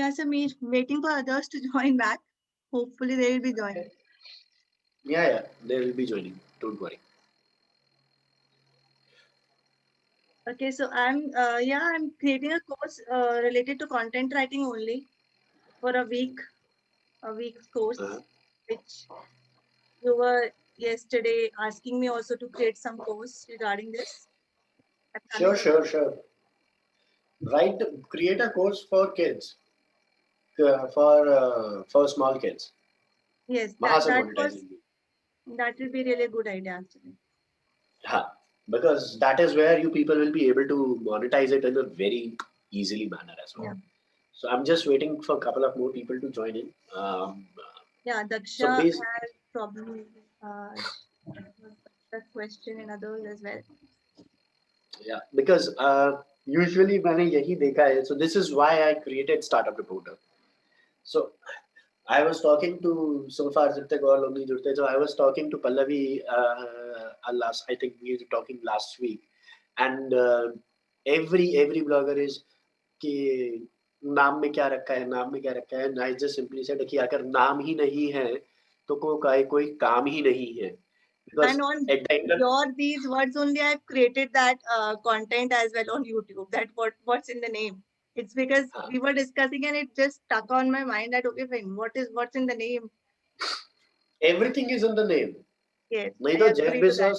Yeah, so me waiting for others to join back. Hopefully they will be joining. Yeah, they will be joining. Don't worry. Okay, so I'm creating a course related to content writing only for a week's course, Uh-huh. which you were yesterday asking me also to create some course regarding this. I'm Sure, coming. sure, sure. Write, create a course for kids, for small kids. Yes, वहां से that was monetizing you. that will be really a good idea actually. Yeah, because that is where you people will be able to monetize it in a very easily manner as well. Yeah, So I'm just waiting for a couple of more people to join in. yeah. So Daksha base, has probably that question and others as well. yeah, because usually मैंने यही देखा है. So this is why I created Startup Reporter. So I was talking to so far जितने और लोग नहीं जुड़ते. So I was talking to Pallavi last. I think we were talking last week, and every blogger is कि नाम में क्या रखा है, नाम में क्या रखा है. And I just simply said कि अगर नाम ही नहीं है तो कोई काम ही नहीं है. Because And on at the end of, your these words only, I've created that content as well on YouTube. That what's in the name. It's because हाँ, we were discussing and it just stuck on my mind that okay, fine, what's in the name? everything is in the name. Yes, नहीं I तो agree to that.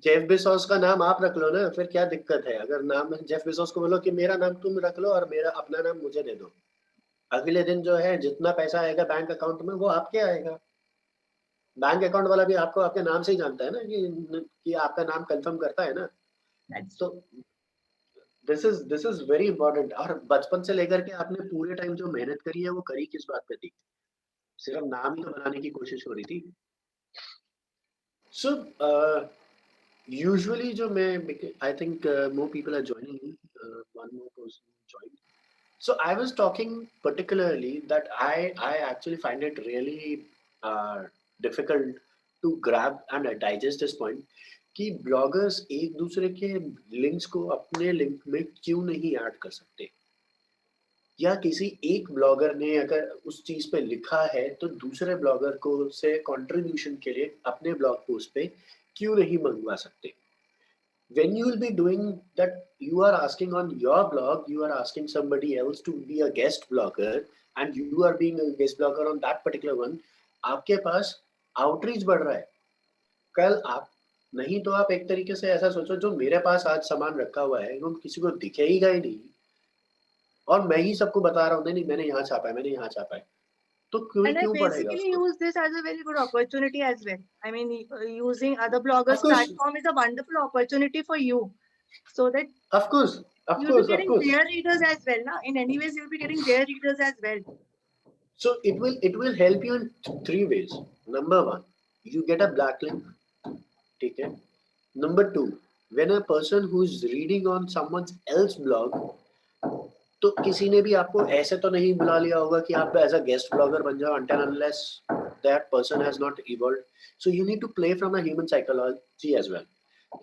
Jeff Bezos का नाम आप रख लो ना, फिर क्या दिक्कत है? अगर नाम जेफ बेजोस को बोलो कि मेरा नाम तुम रख लो और मेरा अपना नाम मुझे दे दो, अगले दिन जो है जितना पैसा आएगा बैंक अकाउंट में वो आपके आएगा. बैंक अकाउंट वाला भी आपको आपके नाम से ही जानता है ना कि आपका नाम कंफर्म करता है ना. That's तो true. This is very important. और बचपन से लेकर के आपने पूरे टाइम जो मेहनत करी है वो करी किस बात पे थी? सिर्फ नाम ही तो बनाने की कोशिश हो रही थी. सो यूजुअली जो मैं I think more people are joining, one more person join. So I was talking particularly that I actually find it really difficult to grab and digest this point कि ब्लॉगर्स एक दूसरे के लिंक्स को अपने link में क्यों नहीं add कर सकते, या किसी एक ब्लॉगर ने अगर उस चीज पे लिखा है तो दूसरे ब्लॉगर को से कंट्रीब्यूशन के लिए अपने ब्लॉग पोस्ट पे क्यों नहीं मंगवा सकते. When you will be doing that, you are asking on your blog, you are asking somebody else to be a guest blogger, and you are being a guest blogger on that particular one. आपके पास outreach बढ़ रहा है. कल आप नहीं तो आप एक तरीके से ऐसा सोचो, जो मेरे पास आज सामान रखा हुआ है वो किसी को दिखेगा ही नहीं, और मैं ही सबको बता रहा हूँ नहीं नहीं मैंने यहाँ छापा है, मैंने यहाँ छापा है, तो कोई And I क्यों पढ़ेगा basically उसको? use this as a very good opportunity as well. I mean, using other Of bloggers' course, platform is a wonderful opportunity for you, so that of course, of you'll be course, of getting course. their readers as well. Na? In any ways, you'll be getting their readers as well. So it will help you in three ways. Number one, you get a backlink. ठीक है. Number two, when a person who is reading on someone else blog, तो किसी ने भी आपको ऐसे तो नहीं बुला लिया होगा कि आप एज अ गेस्ट ब्लॉगर बन जाओ until unless that person has not evolved. So you need to play from a human psychology as well.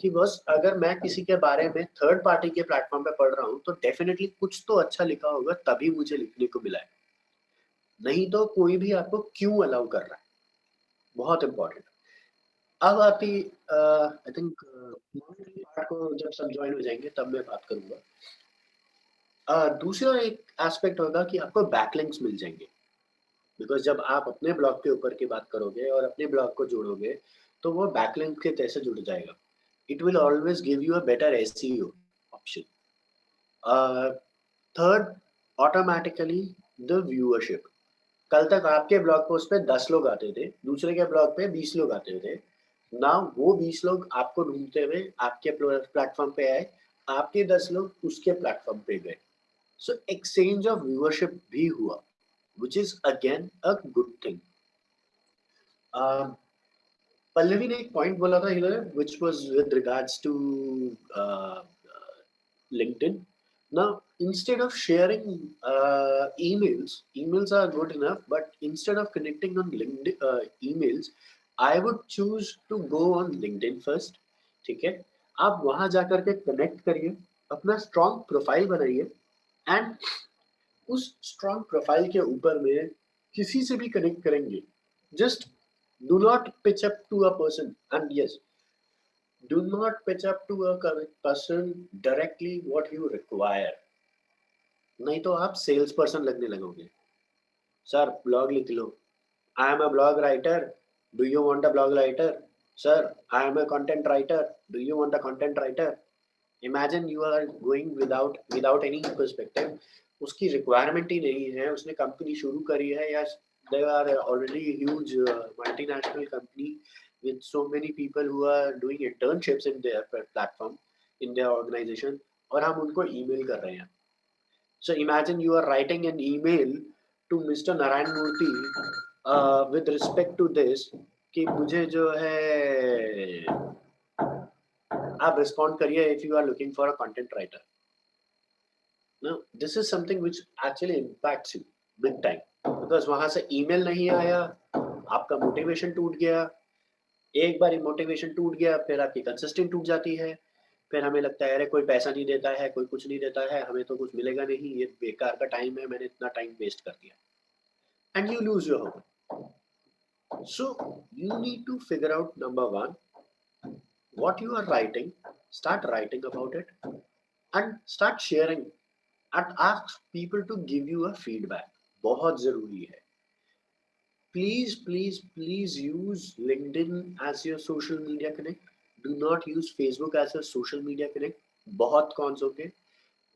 कि बस अगर मैं किसी के बारे में थर्ड पार्टी के प्लेटफॉर्म पे पढ़ रहा हूँ तो डेफिनेटली कुछ तो अच्छा लिखा होगा तभी मुझे लिखने को मिला है, नहीं तो कोई भी आपको क्यों अलाउ कर रहा है. बहुत इंपॉर्टेंट. अब आती आई थिंक पार्ट को जब सब ज्वाइन हो जाएंगे तब मैं बात करूंगा. दूसरा एक एस्पेक्ट होगा कि आपको बैकलिंक्स मिल जाएंगे, बिकॉज जब आप अपने ब्लॉग के ऊपर की बात करोगे और अपने ब्लॉग को जोड़ोगे तो वो बैकलिंक के जैसे जुड़ जाएगा. It will always give you a better SEO option. Third, automatically the viewership. कल तक आपके ब्लॉग पोस्ट पे 10 लोग आते थे, दूसरे के ब्लॉग पे 20 लोग आते थे. ना वो 20 लोग आपको ढूंढते हुए आपके प्लेटफॉर्म पे आए, आपके 10 लोग उसके प्लेटफॉर्म पे गए. सो एक्सचेंज ऑफ व्यूअरशिप भी हुआ, which is again a good thing. Pallavi ने एक पॉइंट बोला था which was with regards to uh, LinkedIn. Now, instead of sharing emails are good enough, but instead of connecting on LinkedIn emails, I would choose to go on LinkedIn first. ठीक है, आप वहां जाकर के connect करिए, अपना strong profile बनाइए, and उस स्ट्रॉन्ग प्रोफाइल के ऊपर में किसी से भी कनेक्ट करेंगे. Just do not pitch up to a person, and yes, do not pitch up to a person directly what you require. नहीं तो आप सेल्स पर्सन लगने लगोगे. सर ब्लॉग लिख लो. I am a blog writer, do you want a blog writer? Sir I am a content writer, do you want a content writer? Imagine you are going without any perspective. उसकी requirement ही नहीं है, उसने company शुरू करी है, या they are already huge multinational company with so many people who are doing internships in their platform, in their organization, और हम उनको ईमेल कर रहे हैं. So imagine you are writing an email to Mr. Narayan Murthy with respect to this कि मुझे जो है आप respond करिए if you are looking for a content writer. Now this is something which actually impacts you big time, because वहां से email नहीं आया, आपका motivation टूट गया. एक बार मोटिवेशन टूट गया फिर आपकी कंसिस्टेंट टूट जाती है. फिर हमें लगता है अरे कोई पैसा नहीं देता है, कोई कुछ नहीं देता है, हमें तो कुछ मिलेगा नहीं, ये बेकार का टाइम है, मैंने इतना टाइम वेस्ट कर दिया. And you lose your hope. So you need to figure out, number one, what you are writing, start writing about it and start sharing and ask people to give you a feedback. बहुत जरूरी है. Please use LinkedIn as your social media connect. Do not use Facebook as a social media connect. बहुत cons होंगे,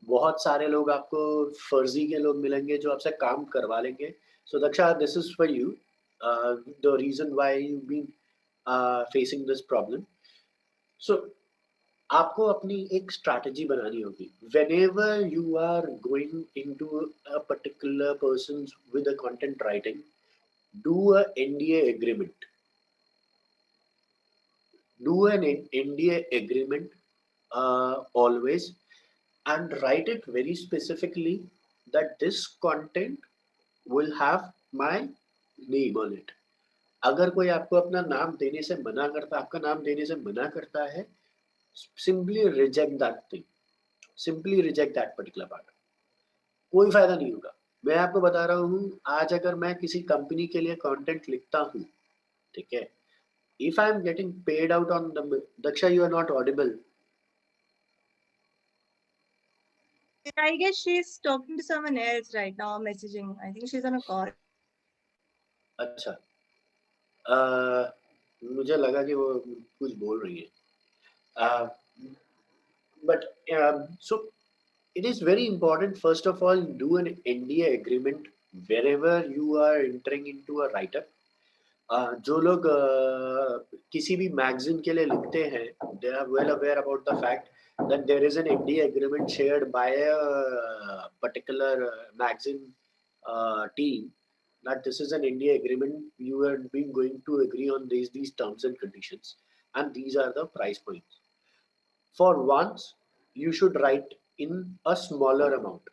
बहुत सारे लोग आपको फर्जी के लोग मिलेंगे जो आपसे काम करवा लेंगे. So Daksha, this is for you, the reason why you been facing this problem. So आपको अपनी एक स्ट्रैटेजी बनानी होगी. whenever you are going into a particular person with a content writing, do a NDA agreement. Do an NDA agreement always, and write it very specifically that this content will have my name on it. अगर कोई आपको अपना नाम देने से मना करता, आपका नाम देने से मना करता है, simply reject that thing. Simply reject that particular part. कोई फायदा नहीं होगा. मैं आपको बता रहा हूँ, आज अगर मैं किसी कंपनी के लिए कंटेंट लिखता हूँ, ठीक है, if I am getting paid out on the Daksha, you are not audible. I guess she's talking to someone else right now, messaging. I think she's on a call. अच्छा, मुझे लगा कि वो कुछ बोल रही है. But so it is very important. First of all, do an NDA agreement wherever you are entering into a write-up. जो लोग किसी भी मैगजीन के लिए लिखते हैं, they are well aware about the fact that there is an NDA agreement shared by a particular magazine team, that this is an NDA agreement, you are being going to agree on these terms and conditions, and these are the price points. For once, you should write in a smaller amount.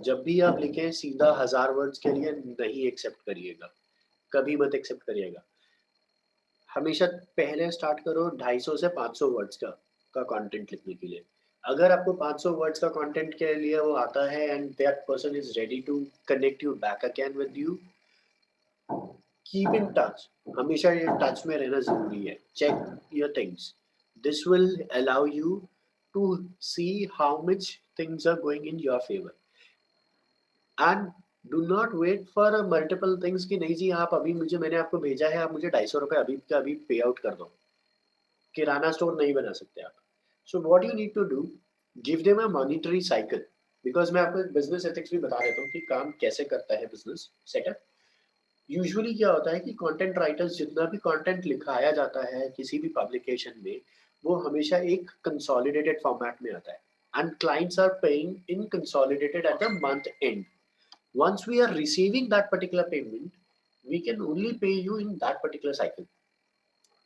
जब भी आप लिखें, सीधा 1000 words के लिए नहीं accept करिएगा, कभी मत एक्सेप्ट करिएगा. हमेशा पहले स्टार्ट करो 250 से 500 वर्ड्स का कंटेंट लिखने के लिए. अगर आपको 500 वर्ड्स का कंटेंट के लिए वो आता है and that person is ready to connect you back again with you, keep in touch. हमेशा ये टच में रहना जरूरी है. Check your things. This will allow you to see how much things are going in your favour. And do not wait for multiple things कि नहीं जी आप अभी मुझे, मैंने आपको भेजा है, आप मुझे 250 रुपये अभी का अभी पे आउट कर दो. किराना स्टोर नहीं बना सकते आप. So what you need to do, give them a monetary cycle. Because मैं आपको बिजनेस एथिक्स भी बता देता हूँ कि काम कैसे करता है बिजनेस सेटअप. यूजुअली क्या होता है कि कंटेंट राइटर्स, जितना भी कंटेंट लिखाया जाता है किसी भी पब्लिकेशन में, वो हमेशा एक कंसोलिडेटेड फॉर्मेट में आता है, and clients are paying in consolidated at the month end. Once we are receiving that particular payment, we can only pay you in that particular cycle.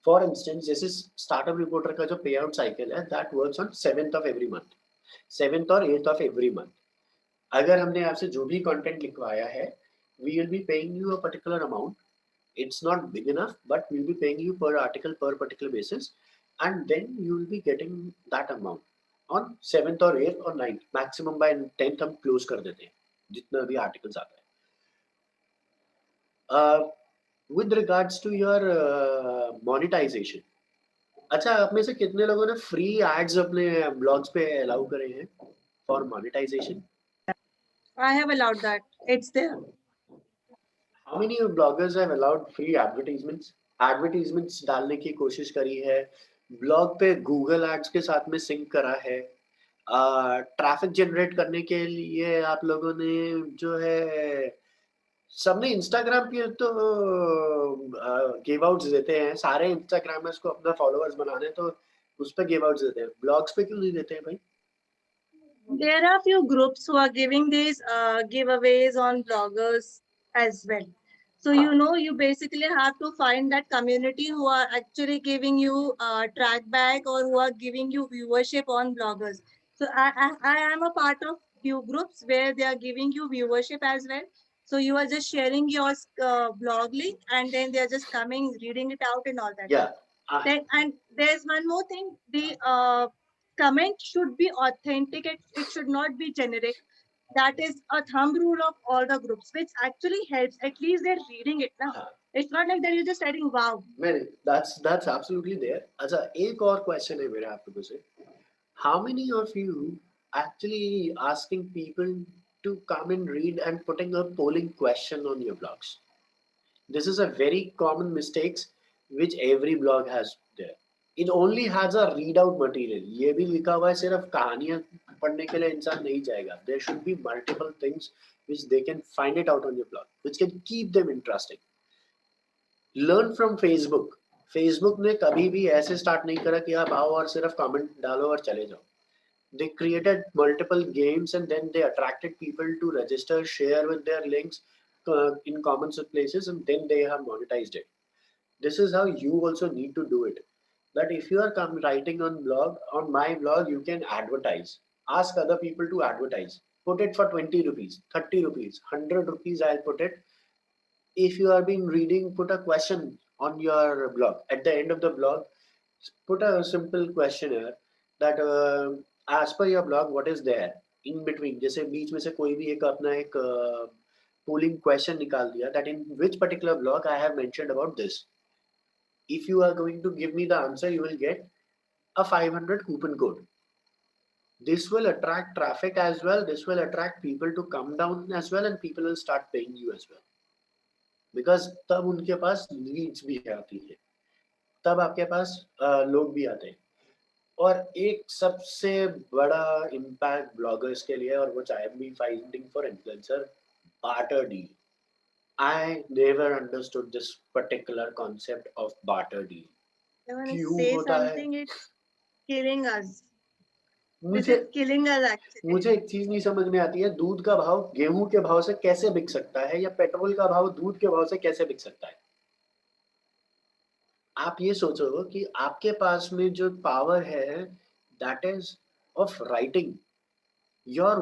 For instance, जैसे startup reporter का जो पे out cycle है, that works on 7th of every month, 7th और 8th of every month. अगर हमने आपसे जो भी कंटेंट लिखवाया है, we will be paying you a particular amount. It's not big enough, but we'll be paying you per article, per particular basis, and then you will be getting that amount on 7th और 8th और 9th. Maximum by 10th हम close कर देते हैं. जितना भी articles आता है। With regards to your monetization, अच्छा आप में से कितने लोगों ने फ्री एड्स अपने ब्लॉग्स पे अलाउ करे हैं for monetization? I have allowed that. It's there. How many bloggers have allowed free advertisements? Advertisements डालने की कोशिश करी है, ब्लॉग पे गूगल एड्स के साथ में सिंक करा है, ट्रैफिक जनरेट करने के लिए आप लोगों ने जो है, सबने इंस्टाग्राम पे तो गिव आउट्स देते हैं, सारे इंस्टाग्रामर्स को अपना फॉलोअर्स बनाने तो उस पे गिव आउट्स देते हैं, ब्लॉग्स पे क्यों नहीं देते हैं भाई? There are few groups who are giving these giveaways on bloggers as well. So, you basically have to find that community who are actually giving you track back or who are giving you viewership on bloggers. So, I am a part of few groups where they are giving you viewership as well. So, you are just sharing your blog link and then they are just coming, reading it out and all that. Yeah. Then, and there's one more thing, the comment should be authentic, it should not be generic. That is a thumb rule of all the groups, which actually helps. At least they're reading it now. It's not like that you're just writing wow. मैंने that's absolutely there. अच्छा एक और question है मेरा आप लोगों से, how many of you actually asking people to come and read and putting a polling question on your blogs? This is a very common mistakes which every blog has there. It only has a readout material. ये भी लिखा हुआ है, सिर्फ कहानियां पढ़ने के लिए इंसान नहीं जाएगा. There should be multiple things which they can find it out on your blog, which can keep them interesting. Learn from Facebook. Facebook ने कभी भी ऐसे स्टार्ट नहीं करा कि आप आओ और सिर्फ कमेंट डालो और चले जाओ. They created multiple games and then they attracted people to register, share with their links in common places, and then they have monetized it. This is how you also need to do it. That if you are writing on blog, on my blog, you can advertise. Ask other people to advertise. Put it for 20 rupees, 30 rupees, 100 rupees. I'll put it. If you have been reading, put a question on your blog. At the end of the blog, put a simple questionnaire that as per your blog, what is there in between. जैसे बीच में से कोई भी एक अपना एक polling question निकाल दिया that in which particular blog I have mentioned about this. If you are going to give me the answer, you will get a 500 coupon code. This will attract traffic as well. This will attract people to come down as well, and people will start paying you as well. Because तब उनके पास leads भी आती है, तब आपके पास लोग भी आते हैं. और एक सबसे बड़ा इम्पैक्ट ब्लॉगर्स के लिए, और which I am be finding for influencer, barter deal. I never understood this particular concept of barter deal. I want to क्यों say होता है? something, it's killing us. This मुझे is killing us actually. मुझे एक चीज नहीं समझ में आती है, दूध का भाव गेहूं के भाव से कैसे बिक सकता है, या पेट्रोल का भाव दूध के भाव से कैसे बिक सकता है? आप ये सोचो कि आपके पास में जो पावर है, that is of writing. Your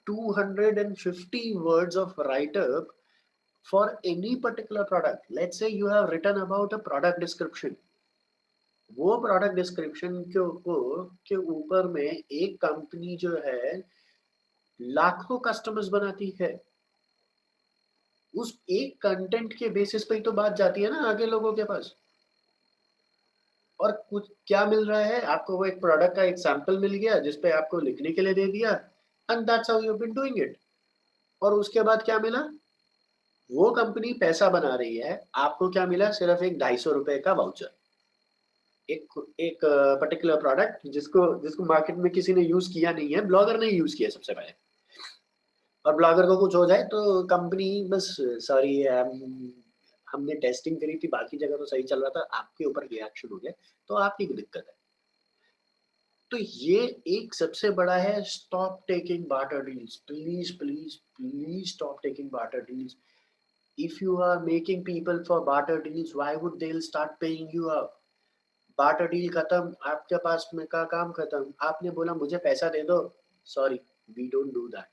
250 words of write up for any particular product. Let's say you have written about a product description. वो प्रोडक्ट डिस्क्रिप्शन के ऊपर में एक कंपनी जो है लाखों कस्टमर्स बनाती है. उस एक कंटेंट के बेसिस पे ही तो बात जाती है ना आगे लोगों के पास. और कुछ क्या मिल रहा है आपको, वो एक प्रोडक्ट का एक सैंपल मिल गया जिसपे आपको लिखने के लिए दे दिया, and that's how you have been doing it. और उसके बाद क्या मिला? वो कंपनी पैसा बना रही है, आपको क्या मिला? सिर्फ एक 250 रुपए का वाउचर. एक एक पर्टिकुलर प्रोडक्ट जिसको जिसको मार्केट में किसी ने यूज किया नहीं है, ब्लॉगर ने यूज किया सबसे पहले, और ब्लॉगर को कुछ हो जाए तो कंपनी बस सॉरी हमने टेस्टिंग करी थी, बाकी जगह तो सही चल रहा था, आपके ऊपर रिएक्शन हो गया तो आपकी दिक्कत है. तो ये एक सबसे बड़ा है, stop taking barter deals. Please please please stop taking barter deals. If you are making people for barter deals, why would they'll start paying you up? Barter deal खत्म, आपके पास में का काम खत्म, आपने बोला मुझे पैसा दे दो, sorry, we don't do that.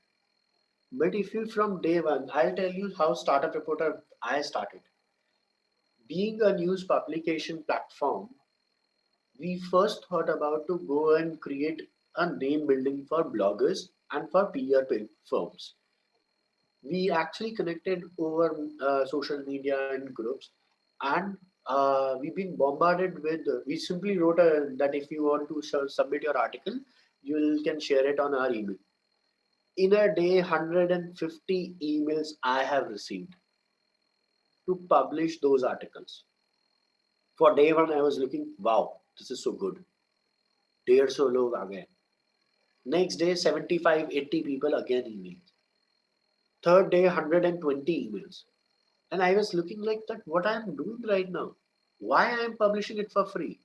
But if you from day one, I'll tell you how Startup Reporter I started. Being a news publication platform, we first thought about to go and create a name building for bloggers and for peer firms. We actually connected over social media and groups, and we've been bombarded with. We simply wrote that if you want to submit your article, you can share it on our email. In a day, 150 emails I have received to publish those articles. For day one, I was looking, wow, this is so good. 150 लोग आ गए. Next day, 75, 80 people again emails. Third day, 120 emails. And I was looking like that, what I am doing right now? Why I am publishing it for free?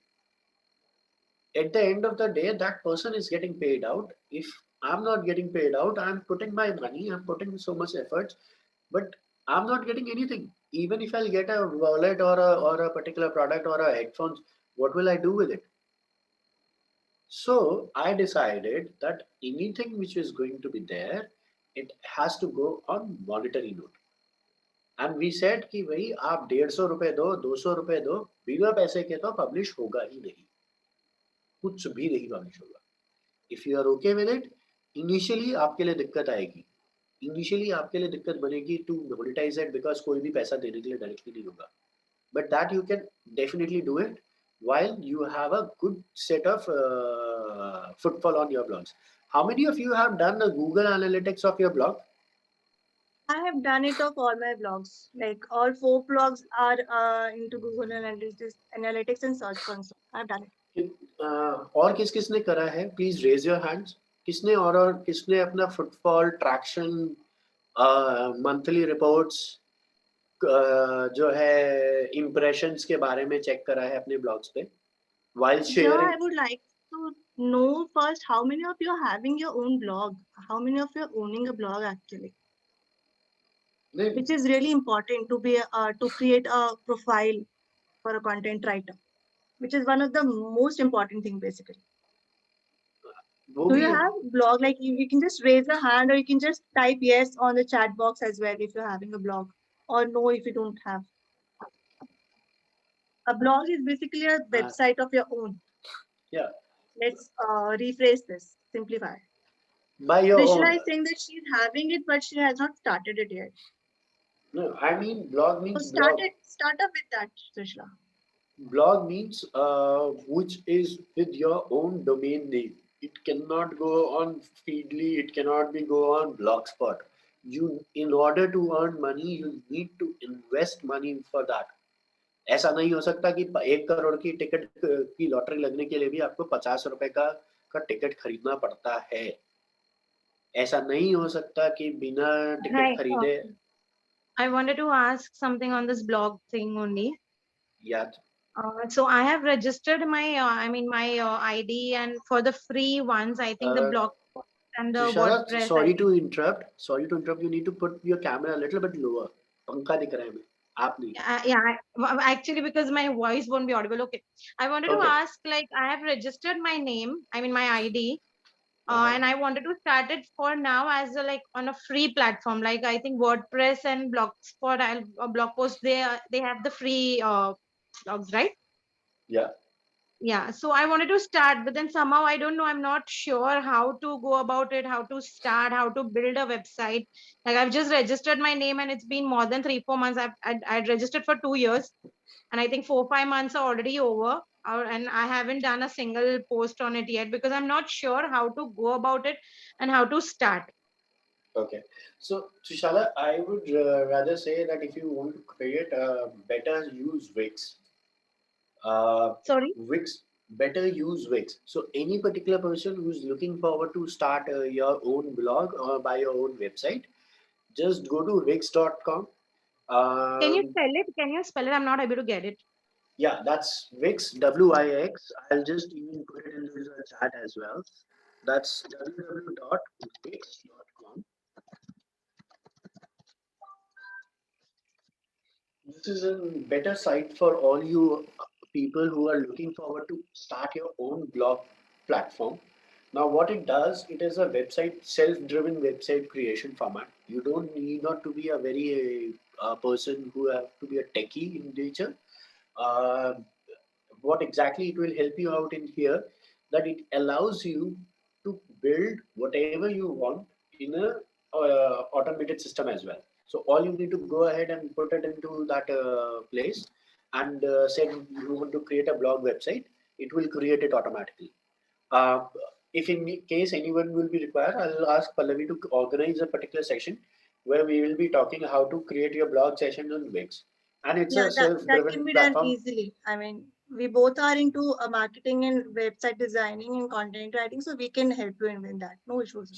At the end of the day, that person is getting paid out. If I'm not getting paid out, I'm putting my money, I'm putting so much effort, but I'm not getting anything. Even if I'll get a wallet or a particular product or a headphones, what will I do with it? So I decided that anything which is going to be there, it has to go on monetary note. And we said कि भाई आप 150 रुपए दो 200 रुपए दो, बिना पैसे के तो पब्लिश होगा ही नहीं, कुछ भी नहीं पब्लिश होगा. If you are okay with it, initially आपके लिए दिक्कत आएगी, इनिशियली आपके लिए दिक्कत बनेगी टू मोनेटाइज इट, बिकॉज कोई भी पैसा देने के लिए डायरेक्टली नहीं होगा. But that you can definitely do it while you have a good set of footfall on your blogs. How many of you have done the Google Analytics of your blog? I have done it of all my blogs. Like all 4 blogs are into Google Analytics and Search Console. I've done it. और किस किसने करा है, please raise your hands. किसने और किसने अपना footfall traction, monthly reports, जो है इम्प्रेशंस के बारे में चेक करा है अपने ब्लॉग्स पे while Yeah, sharing? I would like to know first how many of you are having your own blog? How many of you are owning a blog actually? नहीं, Which is really important to be to create a profile for a content writer, which is one of the most important thing basically. वो Do भी you have blog? Like you can just raise a hand or you can just type yes on the chat box as well if you're having a blog, or no if you don't have. A blog is basically a website of your own. yeah, Let's rephrase this, simplify. by your own. Trishula is saying that she's having it, but she has not started it yet. No, I mean blog So means blog. start up with that, Trishula. Blog means which is with your own domain name. It cannot go on Feedly. It cannot be go on Blogspot. You, in order to earn money, you need to invest money for that. ऐसा नहीं हो सकता कि 1 करोड़ की ticket की lottery लगने के लिए भी आपको 50 रुपए का टिकट खरीदना पड़ता है. ऐसा नहीं हो सकता कि बिना टिकट Hi, खरीदे. I wanted to ask something on this blog thing only. या So I have registered my, my ID, and for the free ones, I think the blog and the Tushara, WordPress. sorry to interrupt. Sorry to interrupt. You need to put your camera a little bit lower. पंखा दिख रहा है हमें, आप नहीं. Actually, because my voice won't be audible. Okay. I wanted to Okay. ask, like, I have registered my name, my ID, Uh-huh. and I wanted to start it for now as a, like on a free platform. Like I think WordPress and Blogspot, blog post, they have the free blogs, right? Yeah. Yeah, so I wanted to start, but then somehow I don't know, I'm not sure how to go about it, how to start, how to build a website. Like I've just registered my name and it's been more than 3-4 months. I'd registered for 2 years, and I think 4-5 months are already over. And I haven't done a single post on it yet because I'm not sure how to go about it and how to start. Okay. So, Trishala, I would rather say that if you want to create a better use Wix. Sorry. Wix, better use Wix. So any particular person who's looking forward to start your own blog or by your own website, just go to wix.com. Can you Um, spell it? Can you spell it? I'm not able to get it. yeah, that's Wix, W-I-X. I'll just even put it in the chat as well. That's www.wix.com. This is a better site for all you people who are looking forward to start your own blog platform. Now, what it does, it is a website, self-driven website creation format. You don't need not to be a very person who have to be a techie in nature. Uh, what exactly it will help you out in here, that it allows you to build whatever you want in a automated system as well. So all you need to go ahead and put it into that place and say you want to create a blog website, it will create it automatically. Uh, if in case anyone will be required, I'll ask Pallavi to organize a particular session where we will be talking how to create your blog session on Wix. And it's Yeah, a that self-driven can be done platform. easily. I mean, we both are into marketing and website designing and content writing, so we can help you in that. No issues.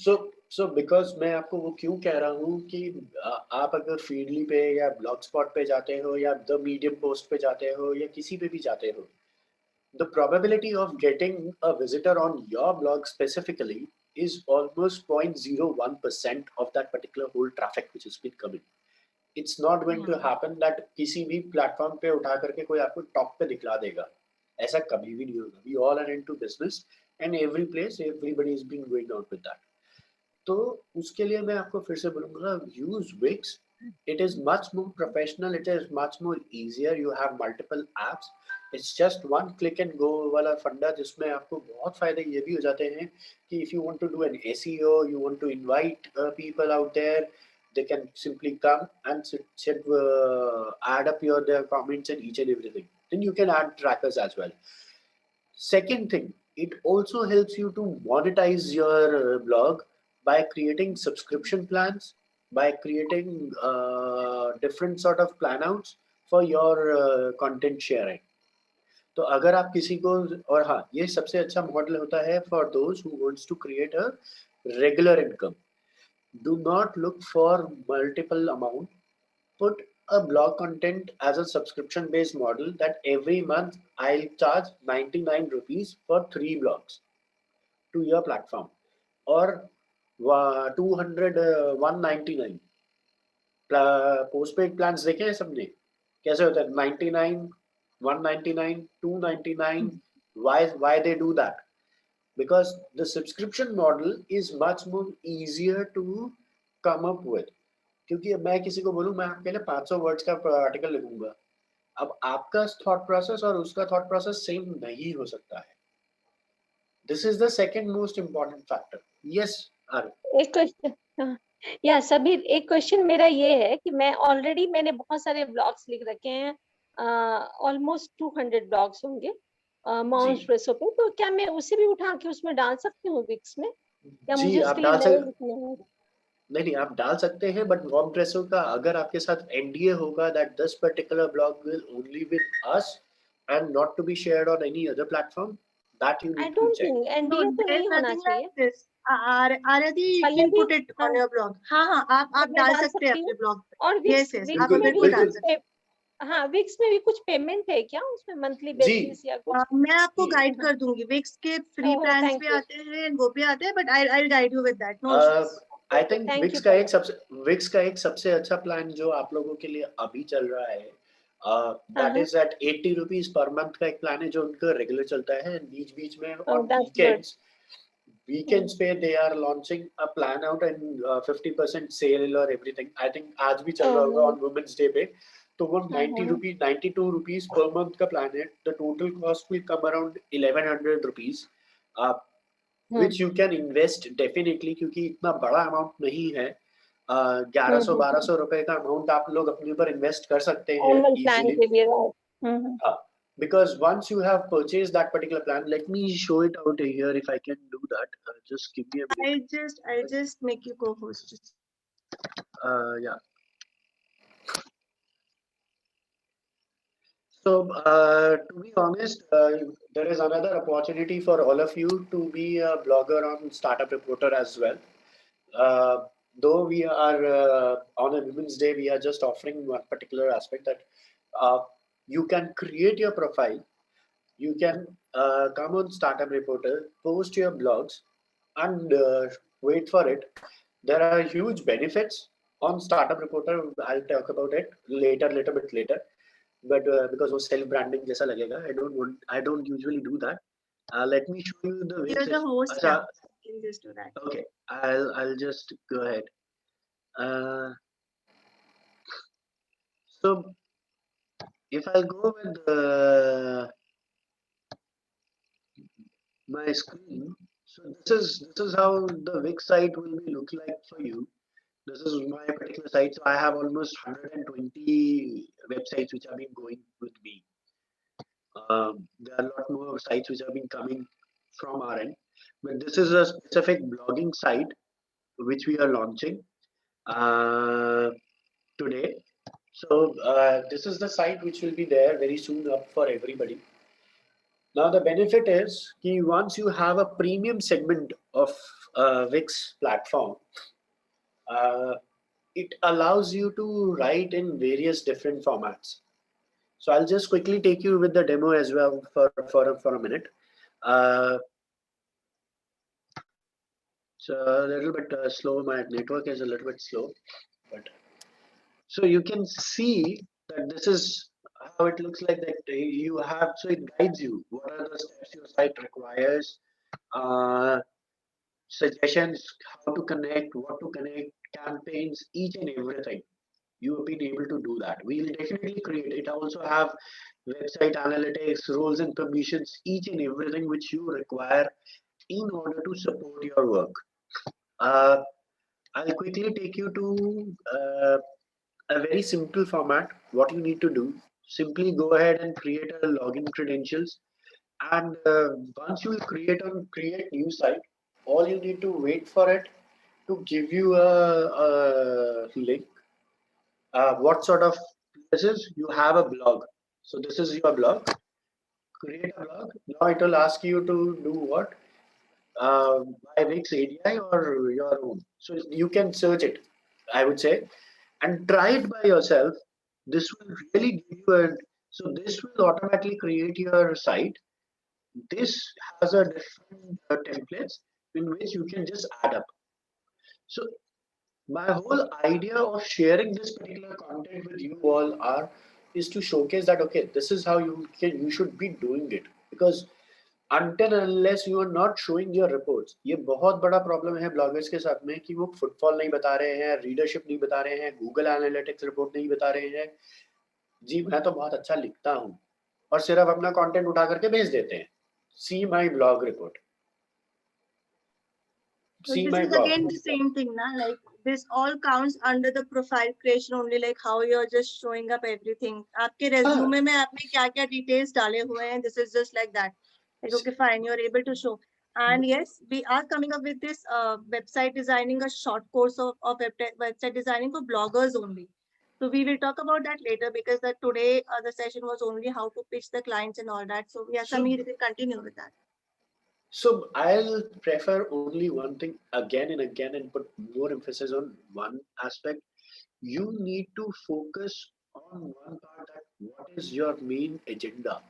So because मैं आपको वो क्यों कह रहा हूँ कि आप अगर फीडली पे या ब्लॉग स्पॉट पे जाते हो या द मीडियम पोस्ट पे जाते हो या किसी पे भी जाते हो, the probability of getting a visitor on your blog specifically is almost 0.01% of that particular whole traffic which has been coming. It's not going to happen that किसी भी प्लेटफॉर्म पे उठा करके कोई आपको टॉप पे दिखला देगा. ऐसा कभी भी नहीं होगा. We all are into business and every place everybody is been going out with that. तो उसके लिए मैं आपको फिर से बोलूँगा use Wix. It is much more professional. It is much more easier. You have multiple apps. It's just one click and go वाला फंडा जिसमें आपको बहुत फायदे ये भी हो जाते हैं कि if you want to do an SEO, you want to invite people out there, they can simply come and add up their comments and each and everything. Then you can add trackers as well. Second thing, it also helps you to monetize your blog by creating subscription plans, by creating different sort of plan outs for your content sharing. तो अगर आप किसी को और हाँ ये सबसे अच्छा मॉडल होता है for those who wants to create a regular income. Do not look for multiple amount. Put a blog content as a subscription based model that every month I'll charge 99 rupees for 3 blogs to your platform or 200 199 postpaid plans देखे हैं सबने कैसे होता है 99 199 299 why they do that because the subscription model is much more easier to come up with. क्योंकि अब मैं किसी को बोलूँ मैं आपके लिए 500 वर्ड्स का आर्टिकल लिखूंगा, अब आपका थॉट प्रोसेस और उसका थॉट प्रोसेस सेम नहीं हो सकता है. This is the second most important factor. Yes एक क्वेश्चन या सभी एक क्वेश्चन मेरा ये है कि मैंने बहुत सारे ब्लॉग्स लिख रखे हैं, ऑलमोस्ट 200 ब्लॉग्स होंगे माउंट प्रेसो पे, तो क्या मैं उसे भी उठा के उसमें डाल सकती हूँ विक्स में या जी मुझे आप उसके लिए डाल नए सकते लिखने होंगे? नहीं आप डाल सकते हैं बट वॉर्म ड्रेसो का अगर आपके साथ एनडीए होगा that this particular blog will only with us and not to be shared on any other platform that you I need to don't check. Think No, NDA तो there's नहीं होना nothing चाहिए. like this. Arati, you can Pallavi, put it on हाँ, your blog. हाँ हाँ आप मैं डाल डाल सकते हैं सकती अपने हूँ. blog पे. और Yes, yes, आप विक्स बिल्कुल में अगर भी को डाल बिल्कुल सकते हैं. हाँ, विक्स में भी कुछ पेमेंट है क्या उसमें, मंथली जी बेसिस या कुछ? मैं आपको जी गाइड कर दूंगी. Wix के फ्री ओह प्लान्स थैंक भी यू. आते हैं वो भी आते हैं, but I'll guide you with that. No issues. I think thank you Pallavi. Wix का एक सबसे अच्छा प्लान जो आप लोगों के लिए अभी चल रहा है हाँ दैट हाँ. Is at 80 rupees per month का एक प्लान है जो उनका रेगुलर चलता है बीच बीच में oh on that's good. Weekends पे they are launching a plan out and 50% sale और एवरीथिंग. आई थिंक आज भी चल रहा होगा ऑन वुमेन्स डे पे. तो वो 92 रुपीज पर मंथ का प्लान है. The total cost will come around 1100 rupees which you can invest definitely क्योंकि इतना बड़ा अमाउंट नहीं है. 1100-1200 रुपए का अमाउंट आप लोग अपने ऊपर इन्वेस्ट कर सकते हैं एनुअल प्लान इजीली. के लिए, राइट. हाँ, because once you have purchased that particular plan, let me show it out here if I can do that. Just give me a minute. I'll just make you co-host. Yeah. So to be honest, there is another opportunity for all of you to be a blogger on Startup Reporter as well. Though we are on a Women's Day, we are just offering one particular aspect that you can create your profile, you can come on Startup Reporter, post your blogs, and wait for it. There are huge benefits on Startup Reporter. I'll talk about it little bit later. But because वो self branding जैसा लगेगा, I don't usually do that. Let me show you the You're the host अच्छा, now. You can just do that. okay, I'll just go ahead. So if I'll go with my screen, so this is how the Wix site will be look like for you. This is my particular site. So I have almost 120 websites which have been going with me. There are a lot more sites which have been coming from our end, but this is a specific blogging site which we are launching uh, today. So this is the site which will be there very soon up for everybody. Now the benefit is कि once you have a premium segment of Wix platform, uh, it allows you to write in various different formats. So I'll just quickly take you with the demo as well for a minute. Uh, it's a little bit slow. My network is a little bit slow, but so you can see that this is how it looks like. That you have, so it guides you. What are the steps your site requires? Uh, Suggestions, how to connect, what to connect, campaigns, each and everything. You have been able to do that. We'll definitely create it. Also have website analytics, roles and permissions, each and everything which you require in order to support your work. Uh, I'll quickly take you to a very simple format. What you need to do, simply go ahead and create a login credentials. And once you create new site, all you need to wait for it to give you a link. What sort of this is? You have a blog. So this is your blog. Create a blog. Now it will ask you to do what? By Wix ADI or your own. So you can search it, I would say, and try it by yourself. This will really give you a, so this will automatically create your site. This has a different templates in which you can just add up. So my whole idea of sharing this particular content with you all are is to showcase that okay, this is how you should be doing it, because until unless you are not showing your reports, ये बहुत बड़ा problem है bloggers के साथ में कि वो footfall नहीं बता रहे हैं, रीडरशिप नहीं बता रहे हैं, गूगल एनालिटिक्स रिपोर्ट नहीं बता रहे हैं। जी मैं तो बहुत अच्छा लिखता हूँ और सिर्फ अपना कंटेंट उठा करके भेज देते हैं, see my blog report, So see this my is blog. again the same thing, na? Like this all counts under the profile creation only, like how you're just showing up everything. आपके resume में आपने क्या-क्या details डाले हुए हैं? This is just like that. Like okay, fine, you're able to show. And yes, we are coming up with this website designing, a short course of website designing for bloggers only. So we will talk about that later because that today the session was only how to pitch the clients and all that. So yeah, Sameer, you can continue with that. So I'll prefer only one thing again and put more emphasis on one aspect. You need to focus on one part, that what is your main agenda.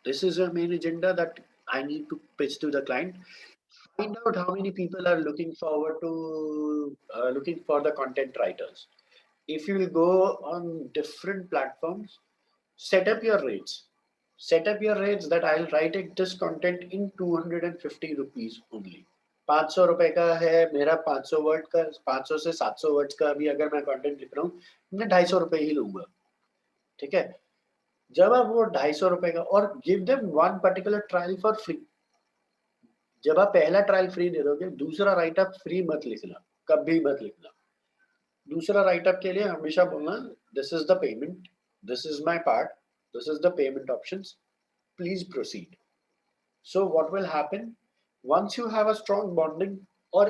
This is your main agenda that I need to pitch to the client. Find out how many people are looking forward to looking for the content writers. If you will go on different platforms, set up your rates. Set up your rates that I'll write it this content in 250 rupees only. 500 रुपए का है मेरा, 500 word का, 500 से 700 words का भी अगर मैं कंटेंट लिख रहा हूँ, मैं 250 रुपए ही लूंगा। ठीक है, जब आप वो 250 रुपए का, और give them one particular trial for free. जब आप पहला ट्रायल फ्री दे दोगे, दूसरा राइटअप फ्री मत लिखना, कभी मत लिखना। दूसरा राइटअप के लिए हमेशा बोलना this is the payment, this is my part, this is the payment options, please proceed. So what will happen once you have a strong bonding. और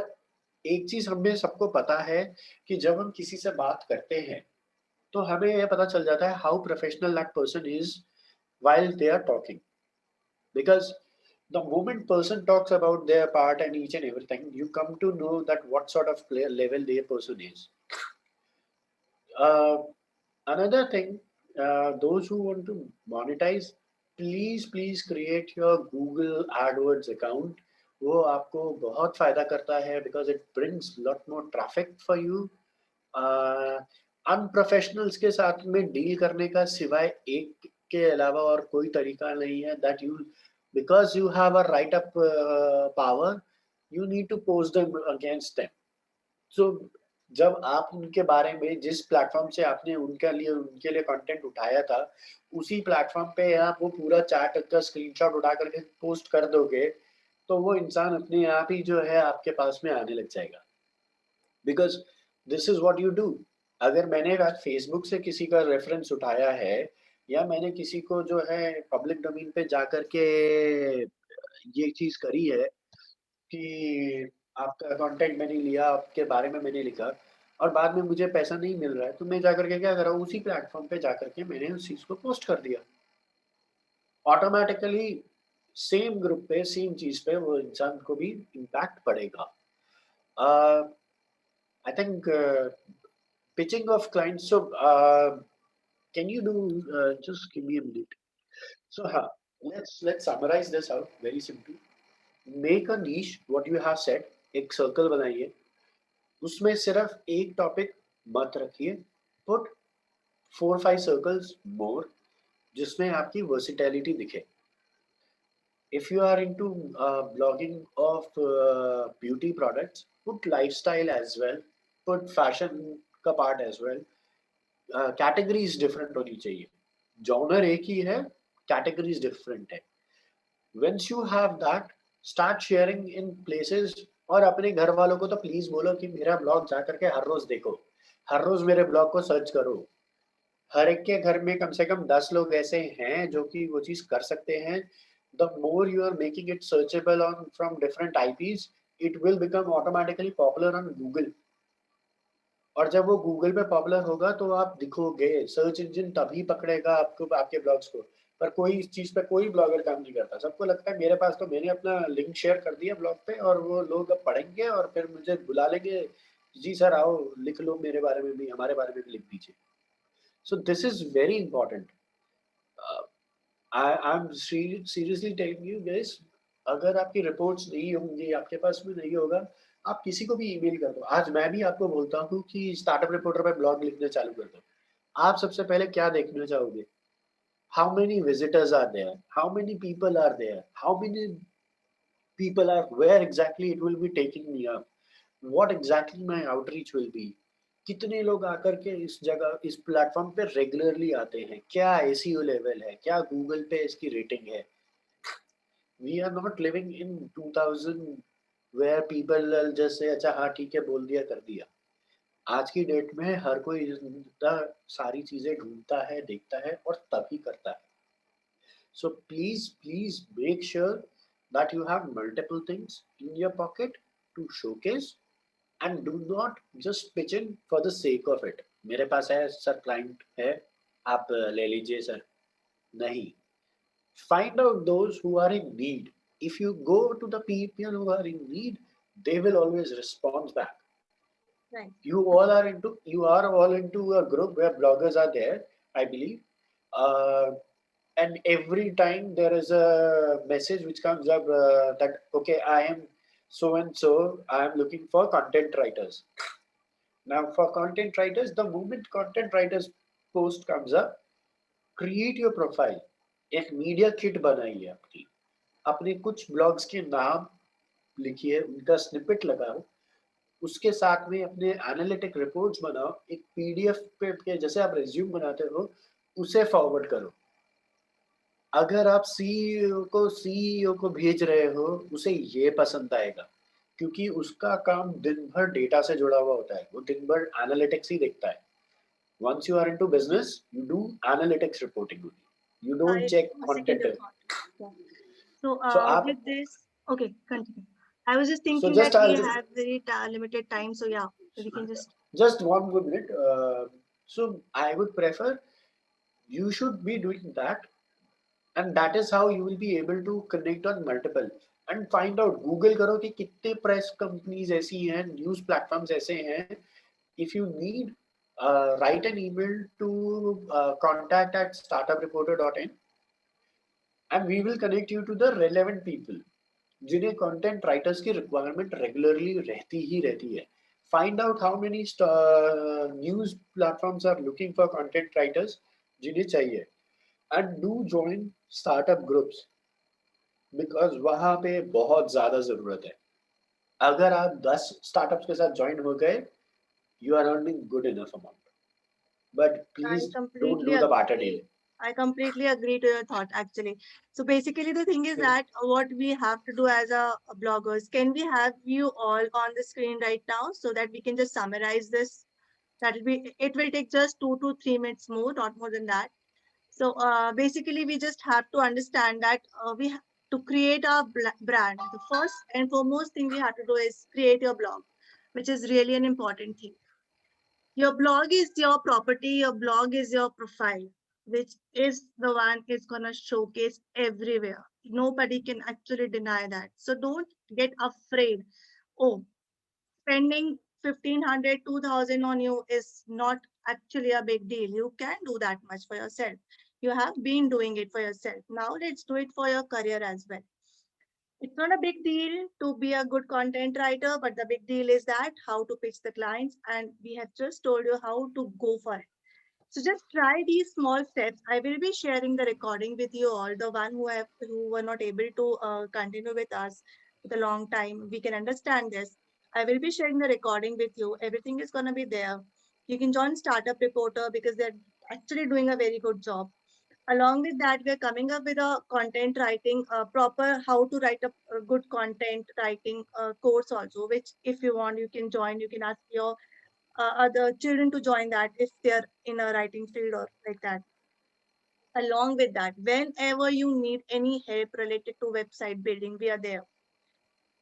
एक चीज हमें सबको पता है कि जब हम किसी से बात करते हैं तो हमें यह पता चल जाता है how professional that person is while they are talking, because the moment person talks about their part and each and everything, you come to know that what sort of player level their person is. uh, Another thing, those who want to monetize, please create your Google AdWords account. वो आपको बहुत फायदा करता है because it brings lot more traffic for you. Unprofessionals के साथ में deal करने का सिवाय एक के अलावा और कोई तरीका नहीं है, that you, because you have a write up power, you need to post them against them. So जब आप उनके बारे में, जिस प्लेटफॉर्म से आपने उनके लिए कंटेंट उठाया था, उसी प्लेटफॉर्म पे आप वो पूरा चैट का स्क्रीनशॉट उठा करके पोस्ट कर दोगे, तो वो इंसान अपने आप ही जो है आपके पास में आने लग जाएगा। Because this is what you do. अगर मैंने आज फेसबुक से किसी का रेफरेंस उठाया है, या मैंने किसी को जो है पब्लिक डोमेन पे जा करके ये चीज करी है कि आपका कंटेंट मैंने लिया, आपके बारे में मैंने लिखा, और बाद में मुझे पैसा नहीं मिल रहा है, तो मैं जाकर के क्या कर रहा हूँ, उसी प्लेटफॉर्म पे जाकर के मैंने उस चीज को पोस्ट कर दिया। ऑटोमेटिकली सेम ग्रुप पे, सेम चीज पे वो इंसान को भी इम्पैक्ट पड़ेगा। I think pitching of clients. So, can you do just give me a minute? So, let's summarize this out very simply. Make a niche. What you have said, एक circle बनाइए, उसमें सिर्फ एक टॉपिक मत रखिए, put 4-5 circles more, जिसमें आपकी versatility दिखे। If you are into blogging of beauty products, put lifestyle as well, put fashion का part as well. Categories different होनी चाहिए। जॉनर एक ही है, कैटेगरीज डिफरेंट है। Once you have that, start sharing in places। और अपने घर वालों को तो प्लीज बोलो कि मेरा ब्लॉग जा करके हर रोज देखो, हर रोज मेरे ब्लॉग को सर्च करो। हर एक के घर में कम से कम 10 लोग ऐसे हैं जो कि वो चीज कर सकते हैं। The more you are making it searchable on from different IPs, it will become automatically popular on Google. और जब वो गूगल पे पॉपुलर होगा तो आप दिखोगे, सर्च इंजन तभी पकड़ेगा आपको, आपके ब्लॉग्स को। पर कोई इस चीज पे कोई ब्लॉगर काम नहीं करता। सबको लगता है मेरे पास तो, मैंने अपना लिंक शेयर कर दिया ब्लॉग पे और वो लोग अब पढ़ेंगे और फिर मुझे बुला लेंगे, जी सर आओ लिख लो मेरे बारे में भी, हमारे बारे में भी लिख दीजिए। So this is very important. I am seriously telling you guys, अगर आपकी रिपोर्ट्स नहीं होंगी, आपके पास में नहीं होगा, आप किसी को भी ईमेल कर दो। आज मैं भी आपको बोलता हूँ कि स्टार्टअप रिपोर्टर पे ब्लॉग लिखना चालू कर दो। आप सबसे पहले क्या देखना चाहोगे? How many visitors are there, how many people are there, how many people are, where exactly it will be taking me up, what exactly my outreach will be, कितने लोग आकर के इस जगह, इस प्लेटफॉर्म पे रेगुलरली आते हैं, क्या एसईओ लेवल है, क्या गूगल पे इसकी रेटिंग है। We are not living in 2000 where people just say अच्छा हाँ ठीक है बोल दिया कर दिया। आज की डेट में हर कोई इतना सारी चीजें ढूंढता है, देखता है और तभी करता है। So please make sure that you have multiple things in your pocket to showcase, and do not just pitch in for the sake of it। मेरे पास है सर, क्लाइंट है, आप ले लीजिए सर। नहीं, find out those who are in need। if you go to the people who are in need, they will always respond back। Right. You are all into a group where bloggers are there, I believe, and every time there is a message which comes up that okay, I am so and so, I am looking for content writers। now for content writers, the moment content writers post comes up, create your profile। एक media kit बनाइए आपकी, अपने कुछ blogs के नाम लिखिए, उनका snippet लगाओ, उसके साथ में अपने एनालिटिक रिपोर्ट्स बनाओ, एक पीडीएफ पे जैसे आप रिज्यूम बनाते हो उसे फॉरवर्ड करो। अगर आप सीईओ को भेज रहे हो, उसे ये पसंद आएगा, क्योंकि उसका काम दिन भर डेटा से जुड़ा हुआ होता है, वो दिन भर एनालिटिक्स ही देखता है। Once you are into business, you do analytics reporting only, you don't I check second content। your thought. Yeah. So So आप, with this, okay, continue. I was just so thinking just that we I'll have very limited time, so yeah, we can just 1 minute। So I would prefer you should be doing that, and that is how you will be able to connect on multiple and find out। Google करो कि कितने press companies ऐसी हैं, news platforms ऐसे हैं। if you need, write an email to contact@startupreporter.in, and we will connect you to the relevant people जिन्हें content writers की requirement regularly रहती है। Find out how many news platforms are looking for content writers जिन्हें चाहिए, and do join startup groups, because वहां पे बहुत ज्यादा जरूरत है। अगर आप 10 स्टार्टअप्स के साथ ज्वाइन हो गए, you are earning good enough amount, but I please don't completely do the barter agree. Deal. I completely agree to your thought actually. So basically the thing is that what we have to do as a bloggers, can we have you all on the screen right now so that we can just summarize this? That will be, it will take just 2 to 3 minutes more, not more than that. So basically we just have to understand that to create our brand, the first and foremost thing we have to do is create your blog, which is really an important thing. Your blog is your property, your blog is your profile, which is the one is going to showcase everywhere. Nobody can actually deny that. So don't get afraid. Oh, spending 1500, 2000 on you is not actually a big deal. You can do that much for yourself. You have been doing it for yourself. Now let's do it for your career as well. It's not a big deal to be a good content writer, but the big deal is that how to pitch the clients. And we have just told you how to go for it. So just try these small steps. I will be sharing the recording with you all, the one who were not able to continue with us for a long time. We can understand this. I will be sharing the recording with you. Everything is going to be there. You can join Startup Reporter because they're actually doing a very good job. Along with that, we're coming up with a content writing, proper how to write a good content writing course also, which if you want, you can join. You can ask your other children to join that if they're in a writing field or like that. Along with that, whenever you need any help related to website building, we are there.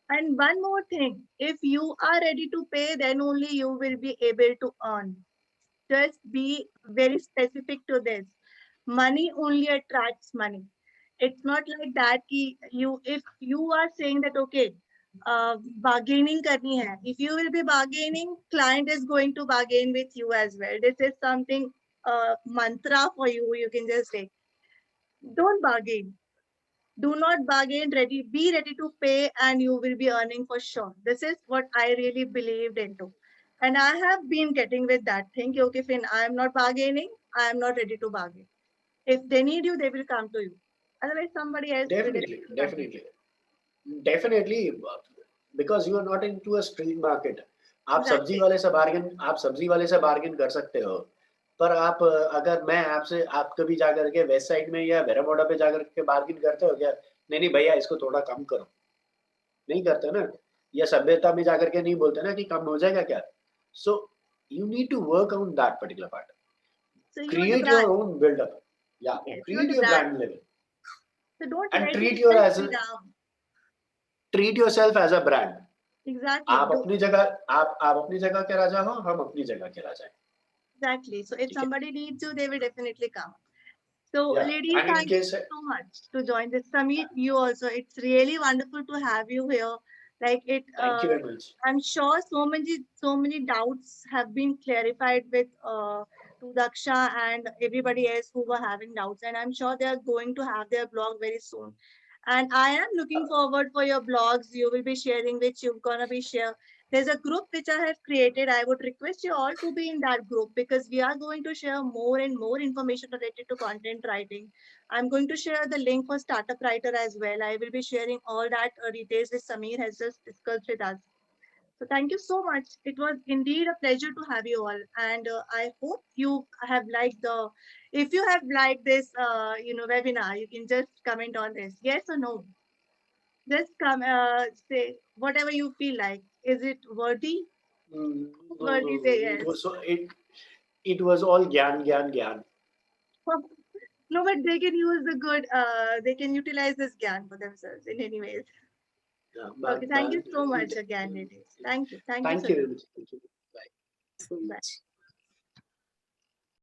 And one more thing, if you are ready to pay, then only you will be able to earn. Just be very specific to this. Money only attracts money. It's not like that ki you, if you are saying that, okay, bargaining karni hai. If you will be bargaining, client is going to bargain with you as well. This is something mantra for you. You can just say, don't bargain. Do not bargain. Be ready to pay, and you will be earning for sure. This is what I really believed into, and I have been getting with that thing. Okay, Finn, I am not bargaining. I am not ready to bargain. If they need you, they will come to you. Otherwise, somebody else will Definitely, definitely come to you. definitely, definitely, because you are not into a street market. आप सब्जी Exactly. वाले से bargain आप सब्जी वाले से bargain कर सकते हो, पर आप अगर मैं आपसे आप कभी जाकर के वेस्ट साइड में या वेरामोडा पे जाकर के बार्गेन करते हो क्या? नहीं नहीं भैया इसको थोड़ा कम करो, नहीं करते ना, या सभ्यता में जाकर के नहीं बोलते ना कि कम हो जाएगा क्या? So you need to work on that particular part. So you are the Create your brand. own build-up. Yeah, Yes, you are create the your brand. brand level So don't and let yourself be down. treat yourself as a brand. Exactly. आप अपनी जगह के राजा हो, हम अपनी जगह के राजा हैं. Exactly. So if ठीक है? somebody needs you, they will definitely come. So Yeah. ladies, And in thank you case so much to join this. Sameet, you also. It's really wonderful to have you here. Like it, thank you very much. I'm sure so many doubts have been clarified with to Daksha and everybody else who were having doubts. And I'm sure they are going to have their blog very soon. And I am looking forward for your blogs. You will be sharing, which you're gonna be share. There's a group which I have created. I would request you all to be in that group because we are going to share more and more information related to content writing. I'm going to share the link for Startup Writer as well. I will be sharing all that details which Sameer has just discussed with us. So thank you so much. It was indeed a pleasure to have you all. And I hope you have liked if you have liked this, webinar, you can just comment on this. Yes or no? Just say whatever you feel like. Is it worthy? Worthy, say It yes. was it was all gyan. No, but they can use they can utilize this gyan for themselves in any ways. Yeah, Okay, but thank you so much it, again, ladies. Thank you. Thank you thank so you much. very much. Thank you. Bye. Bye.